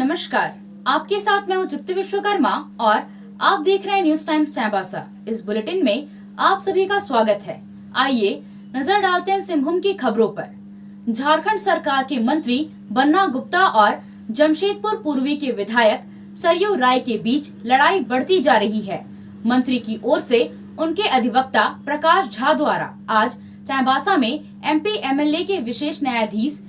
नमस्कार, आपके साथ मैं हूं तृप्ति विश्वकर्मा और आप देख रहे हैं न्यूज टाइम्स चाईबासा। इस बुलेटिन में आप सभी का स्वागत है। आइए नजर डालते हैं सिंहभूम की खबरों पर। झारखंड सरकार के मंत्री बन्ना गुप्ता और जमशेदपुर पूर्वी के विधायक सरयू राय के बीच लड़ाई बढ़ती जा रही है। मंत्री की ओर से उनके अधिवक्ता प्रकाश झा द्वारा आज चाईबासा में एमपी एमएलए के विशेष न्यायाधीश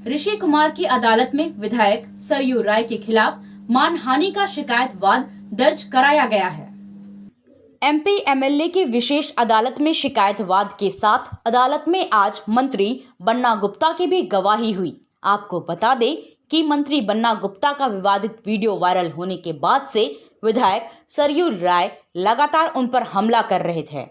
ऋषि कुमार की अदालत में विधायक सरयू राय के खिलाफ मानहानि का शिकायत वाद दर्ज कराया गया है। एमपी एमएलए की विशेष अदालत में शिकायत वाद के साथ अदालत में आज मंत्री बन्ना गुप्ता की भी गवाही हुई। आपको बता दें कि मंत्री बन्ना गुप्ता का विवादित वीडियो वायरल होने के बाद से विधायक सरयू राय लगातार उन पर हमला कर रहे थे।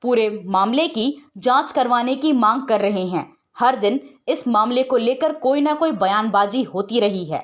पूरे मामले की जांच करवाने की मांग कर रहे हैं। हर दिन इस मामले को लेकर कोई ना कोई बयानबाजी होती रही है।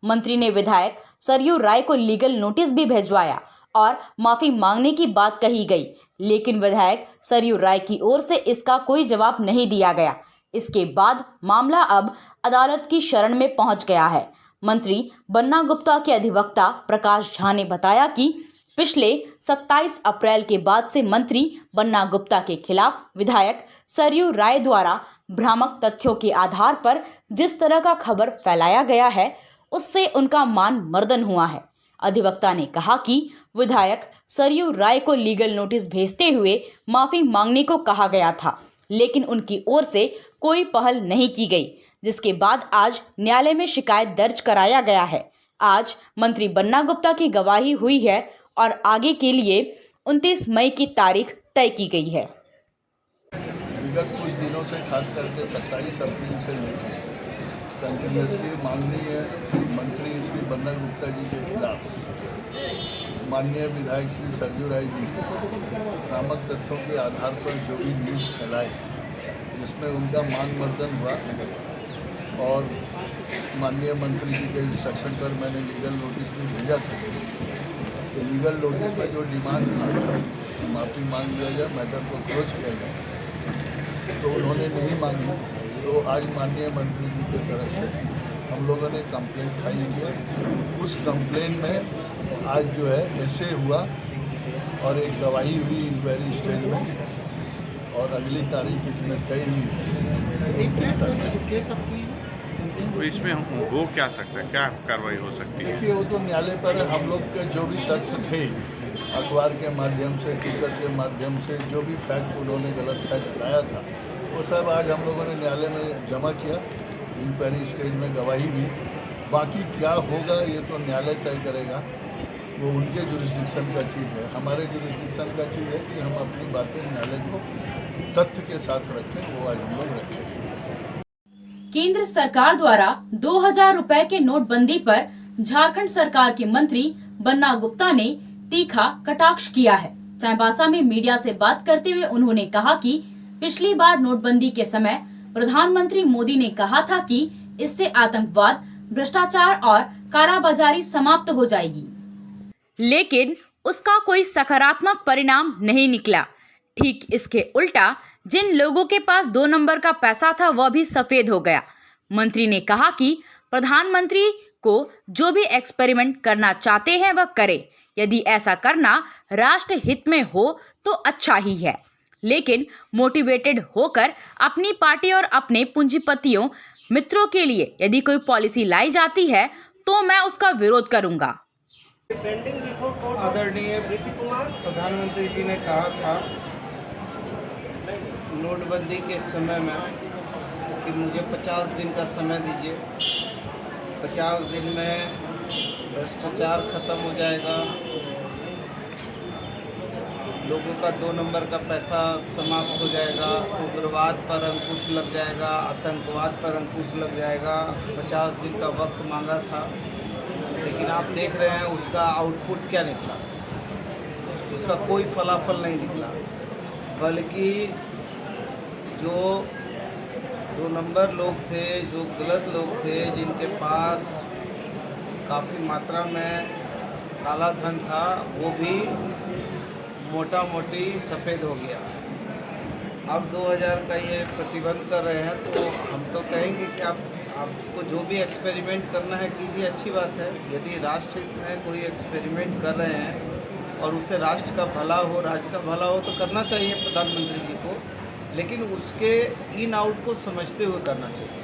मंत्री ने विधायक सरयू राय को लीगल नोटिस भी भिजवाया और माफी मांगने की बात कही गई, लेकिन विधायक सरयू राय की ओर से इसका कोई जवाब नहीं दिया गया। इसके बाद मामला अब अदालत की शरण में पहुंच गया है। मंत्री बन्ना गुप्ता के अधिवक्ता प्रकाश झा ने बताया कि पिछले 27 अप्रैल के बाद से मंत्री बन्ना गुप्ता के खिलाफ विधायक सरयू राय द्वारा भ्रामक तथ्यों के आधार पर जिस तरह का खबर फैलाया गया है, उससे उनका मान मर्दन हुआ है। अधिवक्ता ने कहा कि विधायक सरयू राय को लीगल नोटिस भेजते हुए माफी मांगने को कहा गया था, लेकिन उनकी ओर से कोई पहल नहीं की गई, जिसके बाद आज न्यायालय में शिकायत दर्ज कराया गया है। आज मंत्री बन्ना गुप्ता की गवाही हुई है और आगे के लिए 29 मई की तारीख तय की गई है। विगत कुछ दिनों से खास करके 27 अप्रैल से कंटिन्यूसली मांगनी है मंत्री श्री बन्ना गुप्ता जी के खिलाफ माननीय विधायक श्री सरयू राय जी भ्रामक तथ्यों के आधार पर जो भी न्यूज़ फैलाए, जिसमें उनका मान मर्दन हुआ और माननीय मंत्री जी के इंस्ट्रक्शन पर मैंने लीगल नोटिस भी भेजा था। तो लीगल नोटिस में जो डिमांड था माफ़ी मांग लिया जाए, मैटर को क्लोज किया जाए, तो उन्होंने नहीं मांगी। तो आज माननीय मंत्री जी की तरफ से हम लोगों ने कंप्लेंट फाइल किया। उस कंप्लेंट में आज जो है ऐसे हुआ और एक गवाही हुई इंक्वायरी स्टेज में और अगली तारीख इसमें तय हुई है 29 तारीख। तो इसमें हो क्या सकता है, क्या कार्रवाई हो सकती है? देखिए, वो तो न्यायालय पर हम लोग के जो भी तथ्य थे अखबार के माध्यम से, ट्विटर के माध्यम से, जो भी फैक्ट उन्होंने गलत फैक्ट लाया था, वो सब आज हम लोगों ने न्यायालय में जमा किया। इंक्वायरी स्टेज में गवाही भी, बाकी क्या होगा ये तो न्यायालय तय करेगा। वो उनके जुरिस्डिक्शन का चीज़ है। हमारे जुरिस्डिक्शन का चीज़ है कि हम अपनी बातें न्यायालय को तथ्य के साथ रखें, वो आज हम लोग रखें। केंद्र सरकार द्वारा 2000 रुपए के नोटबंदी पर झारखंड सरकार के मंत्री बन्ना गुप्ता ने तीखा कटाक्ष किया है। चाईबासा में मीडिया से बात करते हुए उन्होंने कहा कि पिछली बार नोटबंदी के समय प्रधानमंत्री मोदी ने कहा था कि इससे आतंकवाद, भ्रष्टाचार और कालाबाजारी समाप्त हो जाएगी, लेकिन उसका कोई सकारात्मक परिणाम नहीं निकला। ठीक इसके उल्टा जिन लोगों के पास 2 नंबर का पैसा था वह भी सफेद हो गया। मंत्री ने कहा कि प्रधानमंत्री को जो भी एक्सपेरिमेंट करना चाहते हैं वह करें। यदि ऐसा करना राष्ट्र हित में हो तो अच्छा ही है, लेकिन मोटिवेटेड होकर अपनी पार्टी और अपने पूंजीपतियों मित्रों के लिए यदि कोई पॉलिसी लाई जाती है तो मैं उसका विरोध करूंगा। आदरणीय ऋषि कुमार प्रधानमंत्री जी ने कहा था नोटबंदी के समय में कि मुझे 50 दिन का समय दीजिए, 50 दिन में भ्रष्टाचार खत्म हो जाएगा, लोगों का 2 नंबर का पैसा समाप्त हो जाएगा, उग्रवाद पर अंकुश लग जाएगा, आतंकवाद पर अंकुश लग जाएगा। 50 दिन का वक्त मांगा था, लेकिन आप देख रहे हैं उसका आउटपुट क्या निकला। उसका कोई फलाफल नहीं निकला, बल्कि जो 2 नंबर लोग थे, जो गलत लोग थे, जिनके पास काफ़ी मात्रा में काला धन था, वो भी मोटा मोटी सफ़ेद हो गया। अब 2000 का ये प्रतिबंध कर रहे हैं, तो हम तो कहेंगे कि आपको जो भी एक्सपेरिमेंट करना है कीजिए, अच्छी बात है। यदि राष्ट्र हित में कोई एक्सपेरिमेंट कर रहे हैं और उससे राष्ट्र का भला हो, राज्य का भला हो, तो करना चाहिए प्रधानमंत्री जी को, लेकिन उसके इन आउट को समझते हुए करना चाहिए।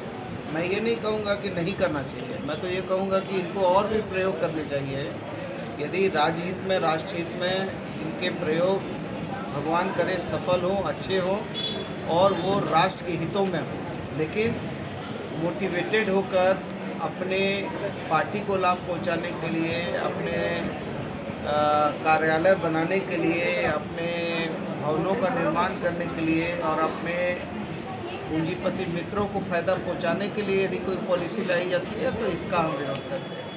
मैं ये नहीं कहूँगा कि नहीं करना चाहिए, मैं तो ये कहूँगा कि इनको और भी प्रयोग करने चाहिए। यदि राज्य हित में, राष्ट्र हित में इनके प्रयोग भगवान करे सफल हों, अच्छे हों और वो राष्ट्र के हितों में हों, लेकिन मोटिवेटेड होकर अपने पार्टी को लाभ पहुंचाने के लिए, अपने कार्यालय बनाने के लिए, अपने भवनों का निर्माण करने के लिए और अपने पूंजीपति मित्रों को फायदा पहुंचाने के लिए यदि कोई पॉलिसी लाई जाती है तो इसका हम विरोध करते हैं।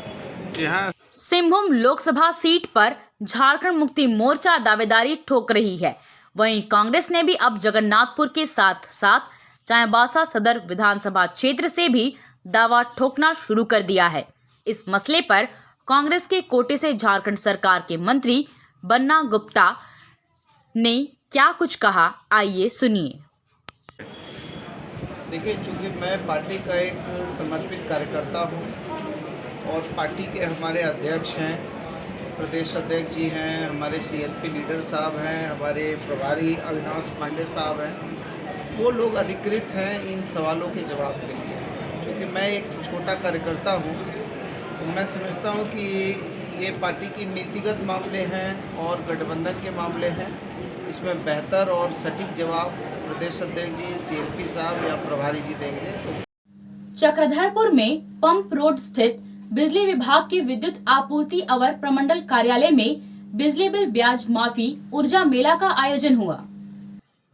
यहाँ सिंहभूम लोकसभा सीट पर झारखंड मुक्ति मोर्चा दावेदारी ठोक रही है। वहीं कांग्रेस ने भी अब जगन्नाथपुर के साथ साथ चाईबासा सदर विधानसभा क्षेत्र से भी दावा ठोकना शुरू कर दिया है। इस मसले पर कांग्रेस के कोटे से झारखंड सरकार के मंत्री बन्ना गुप्ता ने क्या कुछ कहा, आइए सुनिए। देखिए, चूँकि मैं पार्टी का एक समर्पित कार्यकर्ता हूँ और पार्टी के हमारे अध्यक्ष हैं, प्रदेश अध्यक्ष जी हैं, हमारे CLP लीडर साहब हैं, हमारे प्रभारी अविनाश पांडे साहब हैं, वो लोग अधिकृत हैं इन सवालों के जवाब के लिए। चूँकि मैं एक छोटा कार्यकर्ता हूँ तो मैं समझता हूँ कि ये पार्टी की नीतिगत मामले हैं और गठबंधन के मामले हैं। इसमें बेहतर और सटीक जवाब प्रदेश अध्यक्ष जी, CLP साहब या प्रभारी जी देंगे। चक्रधरपुर में पंप रोड स्थित बिजली विभाग के विद्युत आपूर्ति अवर प्रमंडल कार्यालय में बिजली बिल ब्याज माफी ऊर्जा मेला का आयोजन हुआ।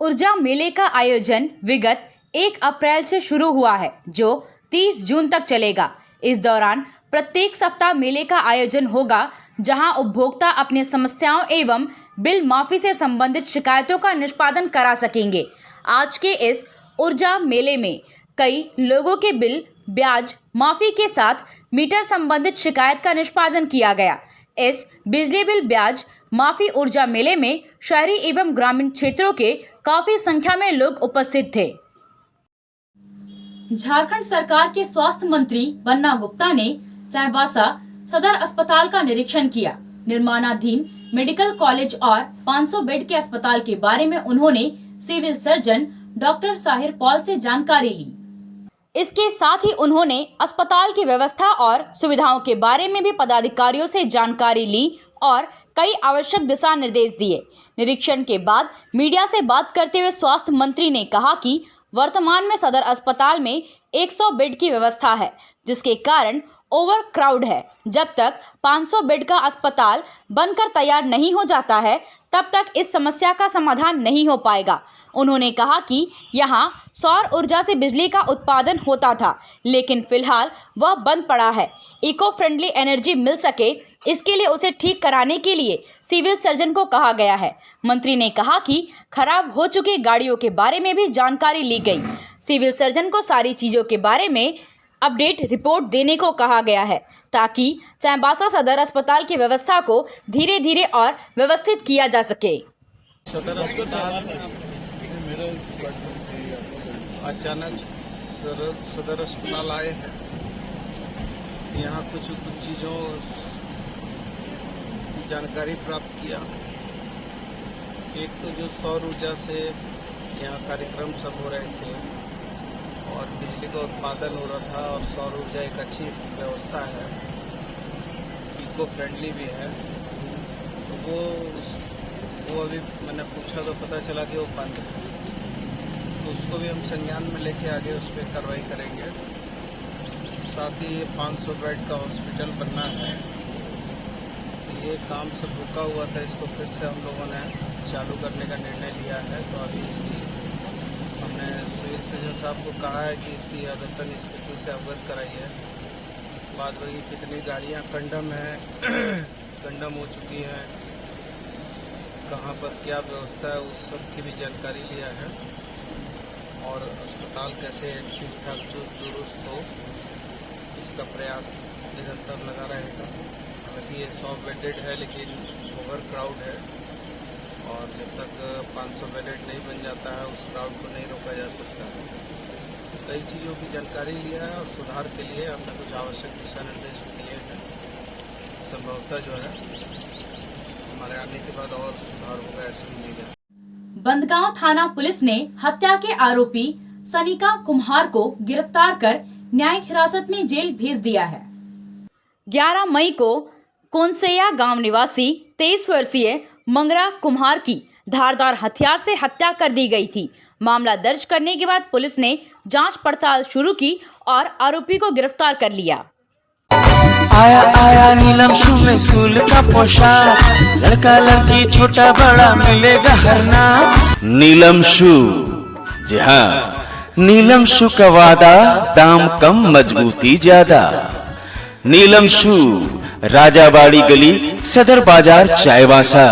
ऊर्जा मेले का आयोजन विगत 1 अप्रैल से शुरू हुआ है, जो 30 जून तक चलेगा। इस दौरान प्रत्येक सप्ताह मेले का आयोजन होगा, जहां उपभोक्ता अपनी समस्याओं एवं बिल माफी से संबंधित शिकायतों का निष्पादन करा सकेंगे। आज के इस ऊर्जा मेले में कई लोगों के बिल ब्याज माफी के साथ मीटर संबंधित शिकायत का निष्पादन किया गया। इस बिजली बिल ब्याज माफी ऊर्जा मेले में शहरी एवं ग्रामीण क्षेत्रों के काफी संख्या में लोग उपस्थित थे। झारखंड सरकार के स्वास्थ्य मंत्री बन्ना गुप्ता ने चाईबासा सदर अस्पताल का निरीक्षण किया। निर्माणाधीन मेडिकल कॉलेज और 500 बेड के अस्पताल के बारे में उन्होंने civil surgeon doctor Sahir Paul से जानकारी ली। इसके साथ ही उन्होंने अस्पताल की व्यवस्था और सुविधाओं के बारे में भी पदाधिकारियों से जानकारी ली और कई आवश्यक दिशा निर्देश दिए। निरीक्षण के बाद मीडिया से बात करते हुए स्वास्थ्य मंत्री ने कहा कि वर्तमान में सदर अस्पताल में 100 बेड की व्यवस्था है, जिसके कारण ओवर क्राउड है। जब तक 500 बेड का अस्पताल बनकर तैयार नहीं हो जाता है, तब तक इस समस्या का समाधान नहीं हो पाएगा। उन्होंने कहा कि यहाँ सौर ऊर्जा से बिजली का उत्पादन होता था, लेकिन फिलहाल वह बंद पड़ा है। इको फ्रेंडली एनर्जी मिल सके, इसके लिए उसे ठीक कराने के लिए सिविल सर्जन को कहा गया है। मंत्री ने कहा कि खराब हो चुकी गाड़ियों के बारे में भी जानकारी ली गई। सिविल सर्जन को सारी चीज़ों के बारे में अपडेट रिपोर्ट देने को कहा गया है, ताकि चाईबासा सदर अस्पताल की व्यवस्था को धीरे धीरे और व्यवस्थित किया जा सके। सदर अस्पताल अचानक सदर अस्पताल आए हैं। यहाँ कुछ चीज़ों की जानकारी प्राप्त किया। एक तो जो सौर ऊर्जा से यहाँ कार्यक्रम सब हो रहे थे और बिजली का उत्पादन हो रहा था, और सौर ऊर्जा एक अच्छी व्यवस्था है, इको फ्रेंडली भी है। तो वो अभी मैंने पूछा तो पता चला कि वो बंद है, तो उसको भी हम संज्ञान में लेके आगे उस पर कार्रवाई करेंगे। साथ ही 500 बेड का हॉस्पिटल बनना है, ये काम सब रुका हुआ था, इसको फिर से हम लोगों ने चालू करने का निर्णय लिया है। तो अभी इसकी हमने सिविल सर्जन साहब को कहा है कि इसकी अद्यतन स्थिति से अवगत कराइए। बाद वही कितनी गाड़ियाँ कंडम है कंडम हो चुकी हैं, कहाँ पर क्या व्यवस्था है, उस सब की भी जानकारी लिया है। और अस्पताल कैसे ठीक ठाक दुरुस्त हो, इसका प्रयास निरंतर लगा रहेगा। हालांकि ये 100 बेडेड है, लेकिन ओवर क्राउड है और जब तक 500 बैलेट नहीं बन जाता है उस क्राउड को नहीं रोका जा सकता है। कई चीज़ों की जानकारी लिया है और सुधार के लिए हमने कुछ आवश्यक दिशा निर्देश दिए हैं। संभवतः जो है हमारे आने के बाद और सुधार होगा, ऐसी उम्मीद है। बंदगांव थाना पुलिस ने हत्या के आरोपी सनिका कुम्हार को गिरफ्तार कर न्यायिक हिरासत में जेल भेज दिया है। 11 मई को कोनसैया गांव निवासी 23 वर्षीय मंगरा कुम्हार की धारदार हथियार से हत्या कर दी गई थी। मामला दर्ज करने के बाद पुलिस ने जांच पड़ताल शुरू की और आरोपी को गिरफ्तार कर लिया। आया आया नीलम शू में स्कूल का पोशाक, लड़का लड़की छोटा बड़ा मिलेगा हर नाम। नीलम शू, जी हाँ, नीलम शू का वादा, दाम कम मजबूती ज्यादा। नीलम शू, राजाबाड़ी गली, सदर बाजार, चायवासा।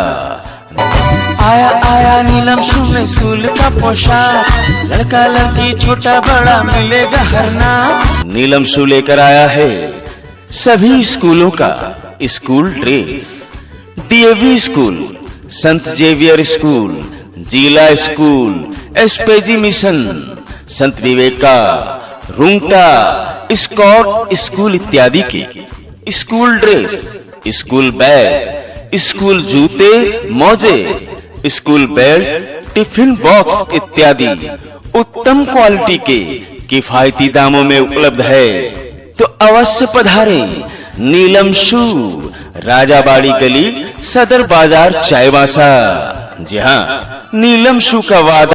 आया आया नीलम शू में स्कूल का पोशाक, लड़का लड़की छोटा बड़ा मिलेगा हर नाम। नीलम शू लेकर आया है सभी स्कूलों का स्कूल ड्रेस। डीएवी स्कूल, संत जेवियर स्कूल, जिला स्कूल, एसपीजी मिशन, संत विवेका, रुंगटा, स्कॉट स्कूल इत्यादि के school dress, school bag, school जूते, मोजे, स्कूल बेल्ट, टिफिन बॉक्स इत्यादि उत्तम क्वालिटी के किफायती दामों में उपलब्ध है। तो अवश्य पधारें। नीलम शू, राजाबाड़ी गली, सदर बाजार, चायवासा। जी हाँ, नीलम शू का वादा।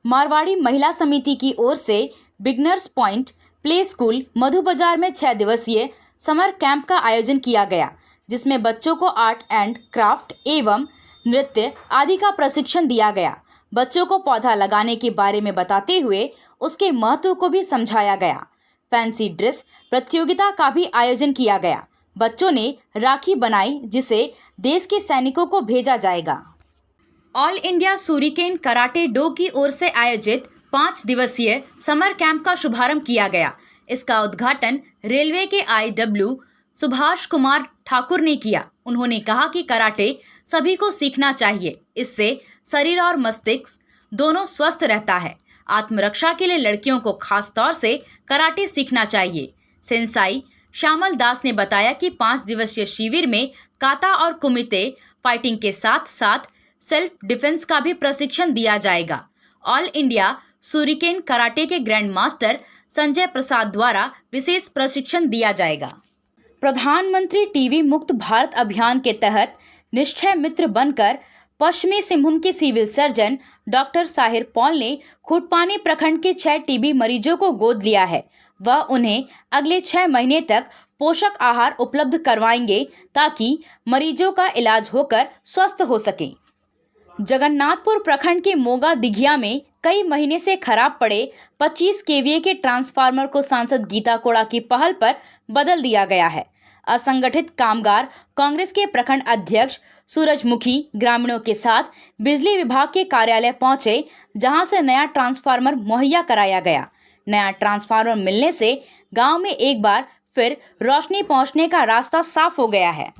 मारवाड़ी महिला समिति की ओर से बिगनर्स पॉइंट प्ले स्कूल मधु बाजार में 6 दिवसीय समर कैंप का आयोजन किया गया, जिसमें बच्चों को आर्ट एंड क्राफ्ट एवं नृत्य आदि का प्रशिक्षण दिया गया। बच्चों को पौधा लगाने के बारे में बताते हुए उसके महत्व को भी समझाया गया। फैंसी ड्रेस प्रतियोगिता का भी आयोजन किया गया। बच्चों ने राखी बनाई, जिसे देश के सैनिकों को भेजा जाएगा। All India shuriken karate do की ओर से आयोजित 5 दिवसीय समर कैंप का शुभारंभ किया गया। इसका उद्घाटन रेलवे के IW सुभाष कुमार ठाकुर ने किया। उन्होंने कहा कि कराटे सभी को सीखना चाहिए, इससे शरीर और मस्तिष्क दोनों स्वस्थ रहता है। आत्मरक्षा के लिए लड़कियों को खास तौर से कराटे सीखना चाहिए। सेंसाई श्यामल दास ने बताया कि 5 दिवसीय शिविर में काता और कुमिते फाइटिंग के साथ साथ सेल्फ डिफेंस का भी प्रशिक्षण दिया जाएगा। ऑल इंडिया शूरिकेन कराटे के ग्रैंड मास्टर संजय प्रसाद द्वारा विशेष प्रशिक्षण दिया जाएगा। प्रधानमंत्री टीबी मुक्त भारत अभियान के तहत निश्चय मित्र बनकर पश्चिमी सिंहभूम के civil surgeon doctor Sahir Paul ने खुटपानी प्रखंड के 6 टीबी मरीजों को गोद लिया है। वह उन्हें अगले 6 महीने तक पोषक आहार उपलब्ध करवाएंगे ताकि मरीजों का इलाज होकर स्वस्थ हो सके। जगन्नाथपुर प्रखंड के मोगा दिघिया में कई महीने से खराब पड़े 25 केवीए के ट्रांसफार्मर को सांसद गीता कोड़ा की पहल पर बदल दिया गया है। असंगठित कामगार कांग्रेस के प्रखंड अध्यक्ष सूरजमुखी ग्रामीणों के साथ बिजली विभाग के कार्यालय पहुंचे, जहां से नया ट्रांसफार्मर मुहैया कराया गया। नया ट्रांसफार्मर मिलने से गांव में एक बार फिर रोशनी पहुंचने का रास्ता साफ हो गया है।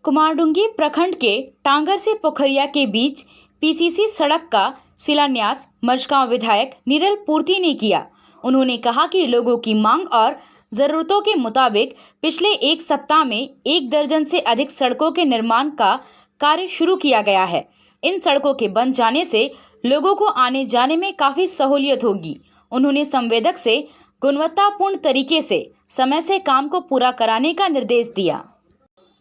कुमारडुंगी प्रखंड के टांगर से पोखरिया के बीच पीसीसी सड़क का शिलान्यास मझगांव विधायक नीरल पूर्ति ने किया। उन्होंने कहा कि लोगों की मांग और ज़रूरतों के मुताबिक पिछले 1 सप्ताह में 1 दर्जन से अधिक सड़कों के निर्माण का कार्य शुरू किया गया है। इन सड़कों के बन जाने से लोगों को आने जाने में काफ़ी सहूलियत होगी। उन्होंने संवेदक से गुणवत्तापूर्ण तरीके से समय से काम को पूरा कराने का निर्देश दिया।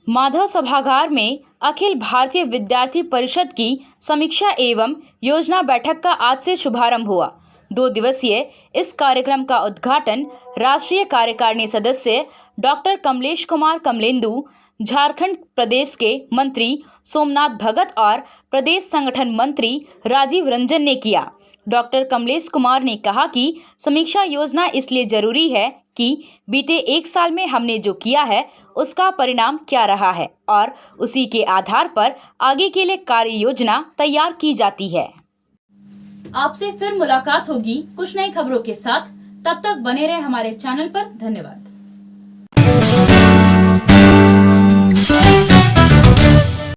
माधव सभागार में अखिल भारतीय विद्यार्थी परिषद की समीक्षा एवं योजना बैठक का आज से शुभारंभ हुआ। 2 दिवसीय इस कार्यक्रम का उद्घाटन राष्ट्रीय कार्यकारिणी सदस्य डॉक्टर कमलेश कुमार कमलेंदु, झारखंड प्रदेश के मंत्री सोमनाथ भगत और प्रदेश संगठन मंत्री राजीव रंजन ने किया। डॉक्टर कमलेश कुमार ने कहा कि समीक्षा योजना इसलिए जरूरी है कि बीते 1 साल में हमने जो किया है उसका परिणाम क्या रहा है और उसी के आधार पर आगे के लिए कार्य योजना तैयार की जाती है। आपसे फिर मुलाकात होगी कुछ नई खबरों के साथ। तब तक बने रहे हमारे चैनल पर। धन्यवाद।